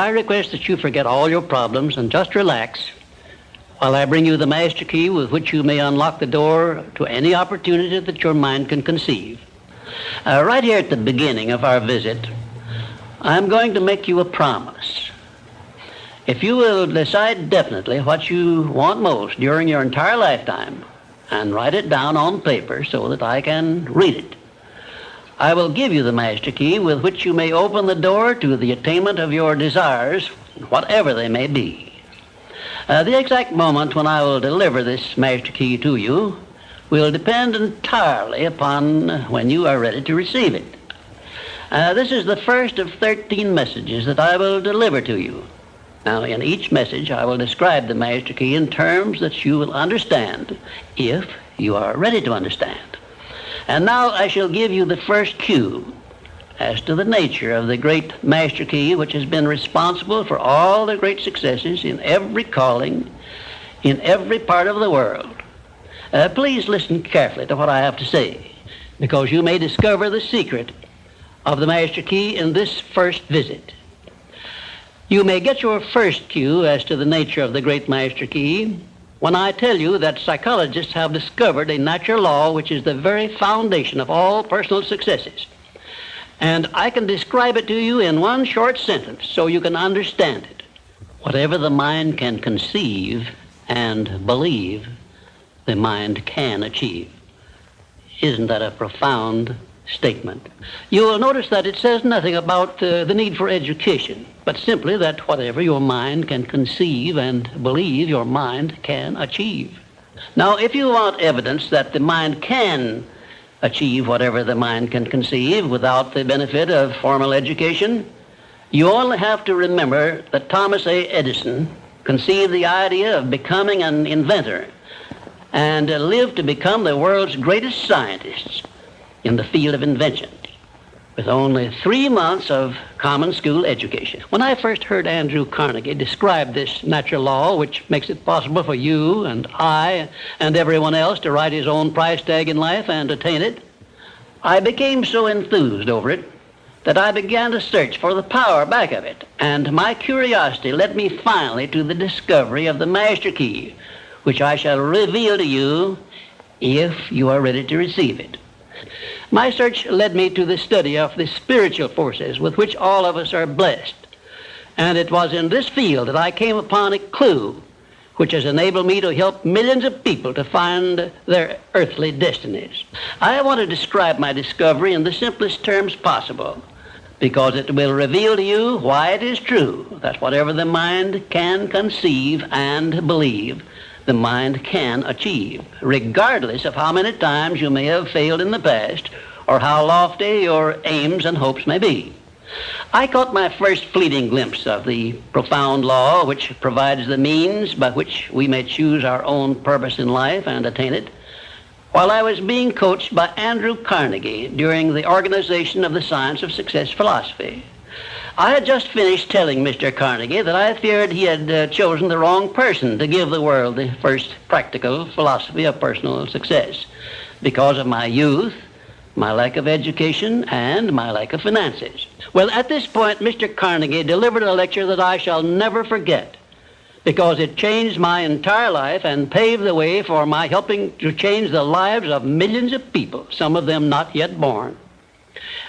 I request that you forget all your problems and just relax while I bring you the master key with which you may unlock the door to any opportunity that your mind can conceive. Right here at the beginning of our visit, I'm going to make you a promise. If you will decide definitely what you want most during your entire lifetime and write it down on paper so that I can read it, I will give you the master key with which you may open the door to the attainment of your desires, whatever they may be. The exact moment when I will deliver this master key to you will depend entirely upon when you are ready to receive it. This is the first of 13 messages that I will deliver to you. Now, in each message, I will describe the master key in terms that you will understand, if you are ready to understand. And now I shall give you the first cue as to the nature of the great master key which has been responsible for all the great successes in every calling, in every part of the world. Please listen carefully to what I have to say, because you may discover the secret of the master key in this first visit. You may get your first cue as to the nature of the great master key when I tell you that psychologists have discovered a natural law which is the very foundation of all personal successes. And I can describe it to you in one short sentence so you can understand it. Whatever the mind can conceive and believe, the mind can achieve. Isn't that a profound statement? You will notice that it says nothing about the need for education, but simply that whatever your mind can conceive and believe, your mind can achieve. Now, if you want evidence that the mind can achieve whatever the mind can conceive without the benefit of formal education, you only have to remember that Thomas A. Edison conceived the idea of becoming an inventor and lived to become the world's greatest scientist in the field of invention with only 3 months of common school education. When I first heard Andrew Carnegie describe this natural law which makes it possible for you and I and everyone else to write his own price tag in life and attain it, I became so enthused over it that I began to search for the power back of it, and my curiosity led me finally to the discovery of the master key, which I shall reveal to you if you are ready to receive it. My search led me to the study of the spiritual forces with which all of us are blessed. And it was in this field that I came upon a clue which has enabled me to help millions of people to find their earthly destinies. I want to describe my discovery in the simplest terms possible, because it will reveal to you why it is true that whatever the mind can conceive and believe, the mind can achieve, regardless of how many times you may have failed in the past or how lofty your aims and hopes may be. I caught my first fleeting glimpse of the profound law which provides the means by which we may choose our own purpose in life and attain it while I was being coached by Andrew Carnegie during the organization of the Science of Success philosophy. I had just finished telling Mr. Carnegie that I feared he had chosen the wrong person to give the world the first practical philosophy of personal success because of my youth, my lack of education, and my lack of finances. Well, at this point, Mr. Carnegie delivered a lecture that I shall never forget because it changed my entire life and paved the way for my helping to change the lives of millions of people, some of them not yet born.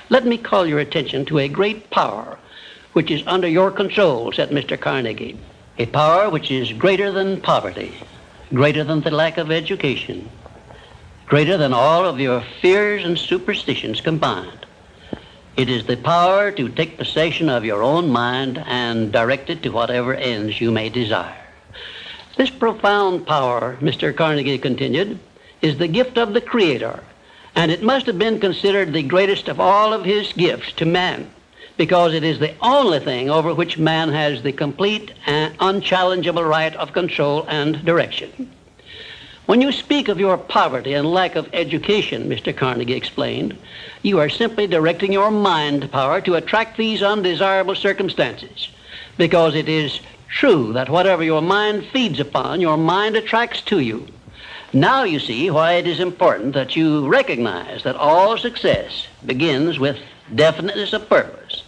Let me call your attention to a great power which is under your control, said Mr. Carnegie. A power which is greater than poverty, greater than the lack of education, greater than all of your fears and superstitions combined. It is the power to take possession of your own mind and direct it to whatever ends you may desire. This profound power, Mr. Carnegie continued, is the gift of the Creator, and it must have been considered the greatest of all of his gifts to man, because it is the only thing over which man has the complete and unchallengeable right of control and direction. When you speak of your poverty and lack of education, Mr. Carnegie explained, you are simply directing your mind power to attract these undesirable circumstances, because it is true that whatever your mind feeds upon, your mind attracts to you. Now you see why it is important that you recognize that all success begins with definiteness of purpose,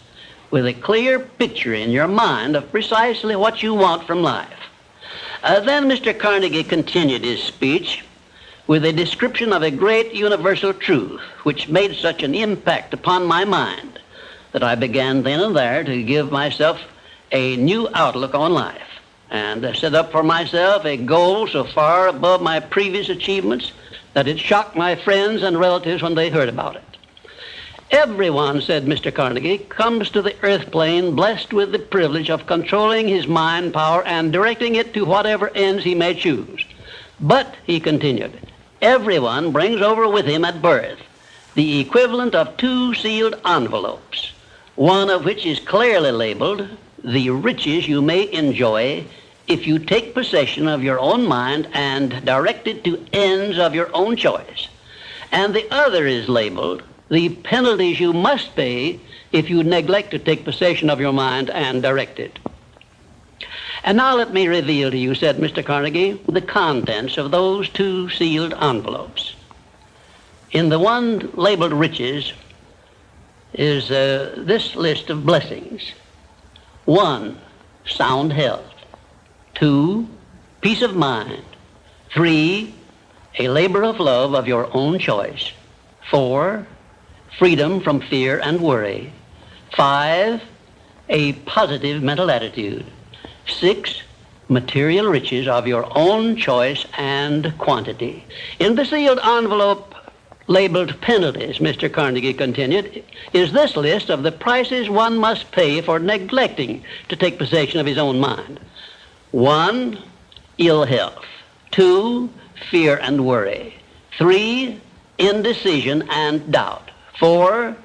with a clear picture in your mind of precisely what you want from life. Then Mr. Carnegie continued his speech with a description of a great universal truth which made such an impact upon my mind that I began then and there to give myself a new outlook on life and set up for myself a goal so far above my previous achievements that it shocked my friends and relatives when they heard about it. Everyone, said Mr. Carnegie, comes to the earth plane blessed with the privilege of controlling his mind power and directing it to whatever ends he may choose. But, he continued, everyone brings over with him at birth the equivalent of 2 sealed envelopes, one of which is clearly labeled, the riches you may enjoy if you take possession of your own mind and direct it to ends of your own choice. And the other is labeled, the penalties you must pay if you neglect to take possession of your mind and direct it. And now let me reveal to you, said Mr. Carnegie, the contents of those 2 sealed envelopes. In the one labeled riches is this list of blessings. 1, sound health. 2, peace of mind. 3, a labor of love of your own choice. 4, freedom from fear and worry. 5, a positive mental attitude. 6, material riches of your own choice and quantity. In the sealed envelope labeled penalties, Mr. Carnegie continued, is this list of the prices one must pay for neglecting to take possession of his own mind. 1, ill health. 2, fear and worry. 3, indecision and doubt. 4,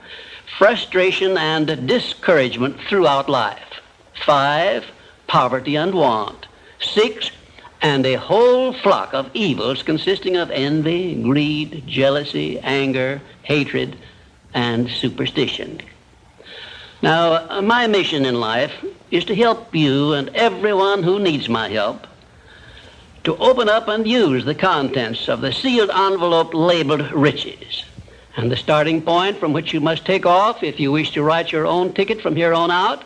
frustration and discouragement throughout life. 5, poverty and want. 6, and a whole flock of evils consisting of envy, greed, jealousy, anger, hatred, and superstition. Now, my mission in life is to help you and everyone who needs my help to open up and use the contents of the sealed envelope labeled riches. And the starting point from which you must take off if you wish to write your own ticket from here on out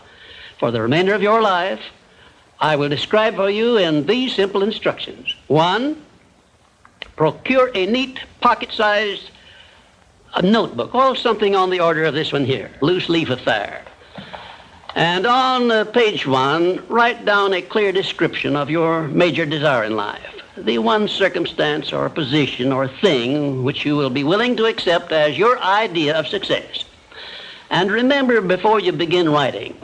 for the remainder of your life, I will describe for you in these simple instructions. 1, procure a neat pocket-sized notebook, or something on the order of this one here, loose leaf affair. And on page 1, write down a clear description of your major desire in life, the one circumstance or position or thing which you will be willing to accept as your idea of success. And remember before you begin writing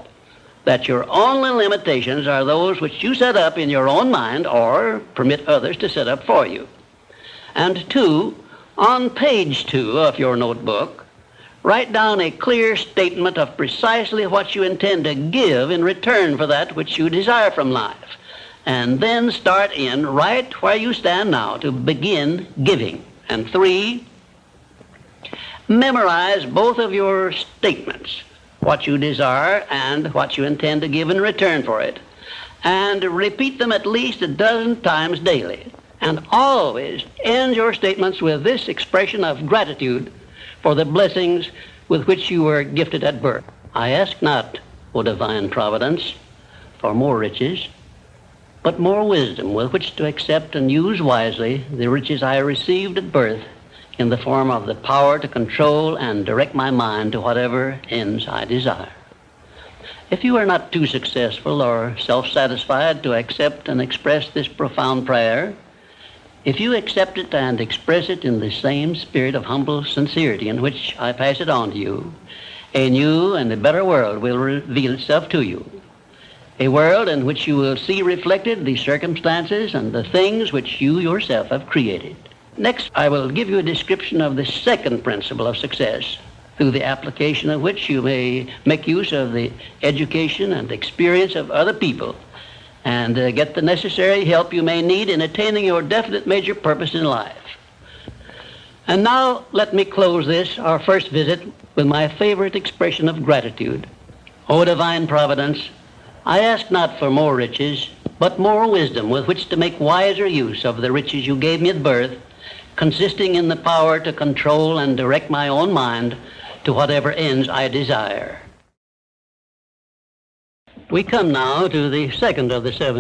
that your only limitations are those which you set up in your own mind or permit others to set up for you. And 2, on page 2 of your notebook, write down a clear statement of precisely what you intend to give in return for that which you desire from life. And then start in right where you stand now to begin giving. And 3, memorize both of your statements, what you desire and what you intend to give in return for it, and repeat them at least 12 times daily. And always end your statements with this expression of gratitude for the blessings with which you were gifted at birth. I ask not, O divine providence, for more riches, but more wisdom with which to accept and use wisely the riches I received at birth in the form of the power to control and direct my mind to whatever ends I desire. If you are not too successful or self-satisfied to accept and express this profound prayer, if you accept it and express it in the same spirit of humble sincerity in which I pass it on to you, a new and a better world will reveal itself to you. A world in which you will see reflected the circumstances and the things which you yourself have created. Next, I will give you a description of the second principle of success, through the application of which you may make use of the education and experience of other people and get the necessary help you may need in attaining your definite major purpose in life. And now let me close this, our first visit, with my favorite expression of gratitude. O divine providence, I ask not for more riches, but more wisdom with which to make wiser use of the riches you gave me at birth, consisting in the power to control and direct my own mind to whatever ends I desire. We come now to the second of the seven